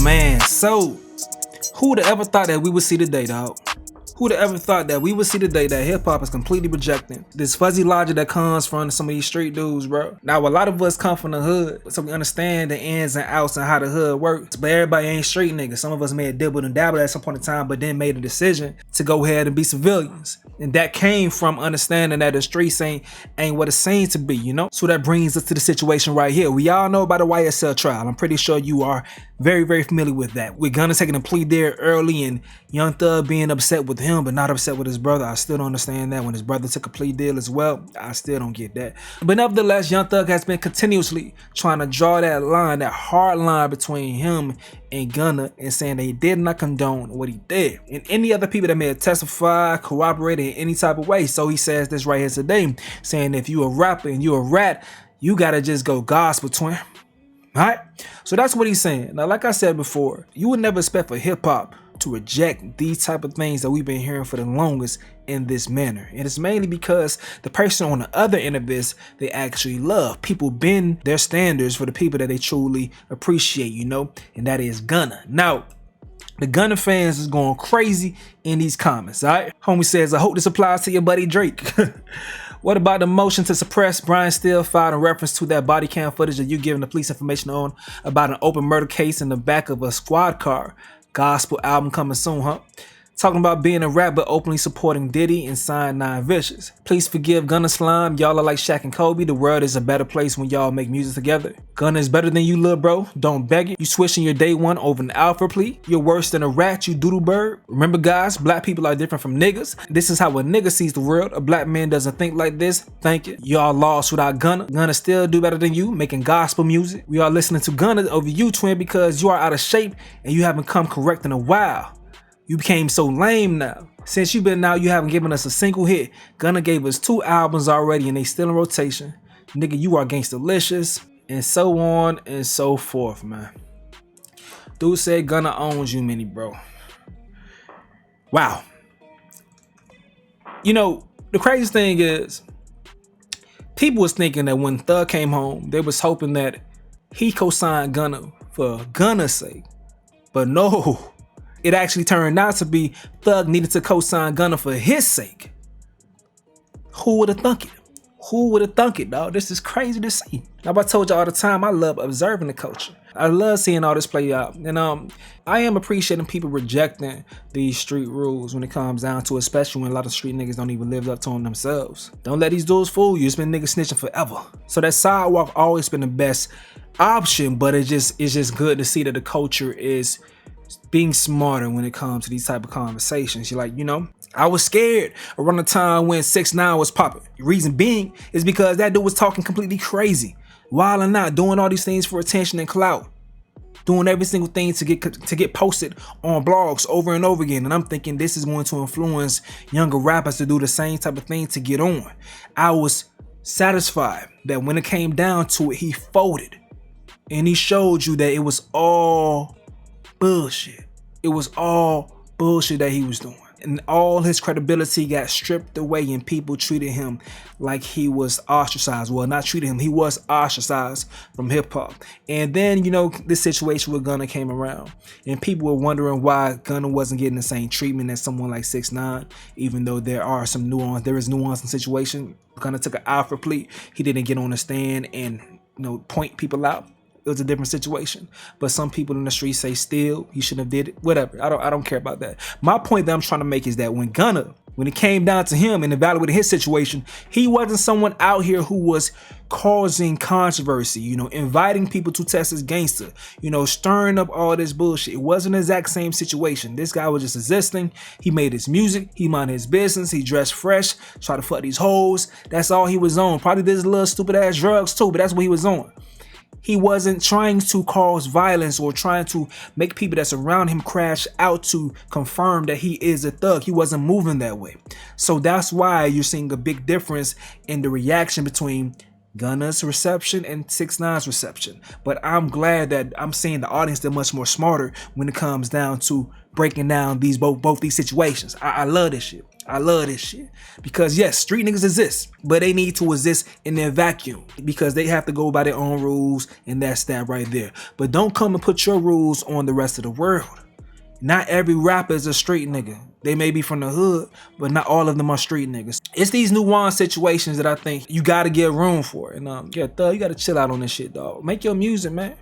man, so who'd have ever thought that we would see the day, dog? Who'd have ever thought that we would see the day that hip-hop is completely rejecting this fuzzy logic that comes from some of these street dudes, bro? Now, a lot of us come from the hood, so we understand the ins and outs and how the hood works. But everybody ain't street niggas. Some of us may have dibbled and dabbled at some point in time, but then made a decision to go ahead and be civilians. And that came from understanding that the streets ain't what it seems to be, you know? So that brings us to the situation right here. We all know about the YSL trial. I'm pretty sure you are very, very familiar with that. With Gunna taking a plea there early and Young Thug being upset with him, but not upset with his brother. I still don't understand that. When his brother took a plea deal as well, I still don't get that. But nevertheless, Young Thug has been continuously trying to draw that line, that hard line between him and Gunna, and saying that he did not condone what he did. And any other people that may have testified, corroborated in any type of way. So he says this right here today, saying if you a rapper and you a rat, you gotta just go gospel twin. Alright? So that's what he's saying. Now, like I said before, you would never expect for hip-hop to reject these type of things that we've been hearing for the longest in this manner. And it's mainly because the person on the other end of this, they actually love. People bend their standards for the people that they truly appreciate, you know, and that is Gunna. Now, the Gunna fans is going crazy in these comments, alright? Homie says, I hope this applies to your buddy Drake. What about the motion to suppress Brian Steele filed in reference to that body cam footage of you giving the police information on about an open murder case in the back of a squad car? Gospel album coming soon, huh? Talking about being a rap but openly supporting Diddy and signed 9 Vicious. Please forgive Gunna slime. Y'all are like Shaq and Kobe. The world is a better place when y'all make music together. Gunna is better than you, little bro. Don't beg it. You switching your day one over an alpha plea. You're worse than a rat, you doodle bird. Remember, guys, black people are different from niggas. This is how a nigga sees the world. A black man doesn't think like this. Thank you. Y'all lost without Gunna. Gunna still do better than you, making gospel music. We are listening to Gunna over you, twin, because you are out of shape and you haven't come correct in a while. You became so lame now. Since you've been out, you haven't given us a single hit. Gunna gave us 2 albums already and they still in rotation. Nigga, you are gangsta-licious, and so on and so forth, man. Dude said Gunna owns you, mini bro. Wow. You know, the craziest thing is, people was thinking that when Thug came home, they was hoping that he co-signed Gunna for Gunna's sake. But no. It actually turned out to be Thug needed to co-sign Gunna for his sake. Who would have thunk it? Who would have thunk it, dog? This is crazy to see. Now, I told you all the time, I love observing the culture. I love seeing all this play out. And I am appreciating people rejecting these street rules when it comes down to, especially when a lot of street niggas don't even live up to them themselves. Don't let these dudes fool you. It's been niggas snitching forever. So that sidewalk always been the best option, but it's just good to see that the culture is being smarter when it comes to these type of conversations. You're like, you know, I was scared around the time when 6ix9ine was popping. Reason being is because that dude was talking completely crazy, wilding out, doing all these things for attention and clout, doing every single thing to get posted on blogs over and over again. And I'm thinking this is going to influence younger rappers to do the same type of thing to get on. I was satisfied that when it came down to it, he folded and he showed you that it was all bullshit. It was all bullshit that he was doing. And all his credibility got stripped away and people treated him like he was ostracized. Well, not treated him, he was ostracized from hip hop. And then, you know, this situation with Gunna came around and people were wondering why Gunna wasn't getting the same treatment as someone like 6ix9ine, even though there is nuance in the situation. Gunna took an alpha plea. He didn't get on the stand and, you know, point people out. It was a different situation. But some people in the street say still, he shouldn't have did it. Whatever. I don't care about that. My point that I'm trying to make is that when it came down to him and evaluating his situation, he wasn't someone out here who was causing controversy, you know, inviting people to Texas gangster, you know, stirring up all this bullshit. It wasn't the exact same situation. This guy was just existing. He made his music. He minded his business. He dressed fresh, tried to fuck these hoes. That's all he was on. Probably did his little stupid ass drugs too, but that's what he was on. He wasn't trying to cause violence or trying to make people that's around him crash out to confirm that he is a thug. He wasn't moving that way. So that's why you're seeing a big difference in the reaction between Gunna's reception and 6ix9ine's reception. But I'm glad that I'm seeing the audience, they're much more smarter when it comes down to breaking down both these situations. I love this shit. I love this shit. Because yes, street niggas exist, but they need to exist in their vacuum because they have to go by their own rules, and that's that right there. But don't come and put your rules on the rest of the world. Not every rapper is a street nigga. They may be from the hood, but not all of them are street niggas. It's these nuanced situations that I think you gotta give room for. And yeah, Thug, you gotta chill out on this shit, dog. Make your music, man.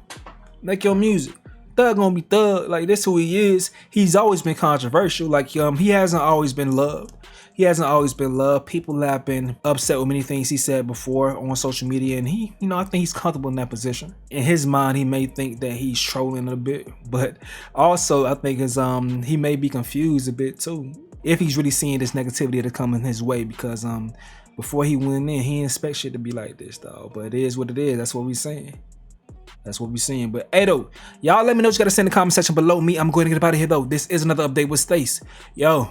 Make your music. Thug gonna be Thug. Like, this who he is. He's always been controversial. Like, he hasn't always been loved. He hasn't always been loved. People have been upset with many things he said before on social media, and he, I think he's comfortable in that position. In his mind, he may think that he's trolling a bit, but also I think he may be confused a bit too, if he's really seeing this negativity that's coming his way, because before he went in, he didn't expect shit to be like this, dog. But it is what it is. That's what we saying. That's what we seeing. But hey though, y'all let me know what you gotta say in the comment section below. Me, I'm going to get up out of here though. This is another update with Stace. Yo.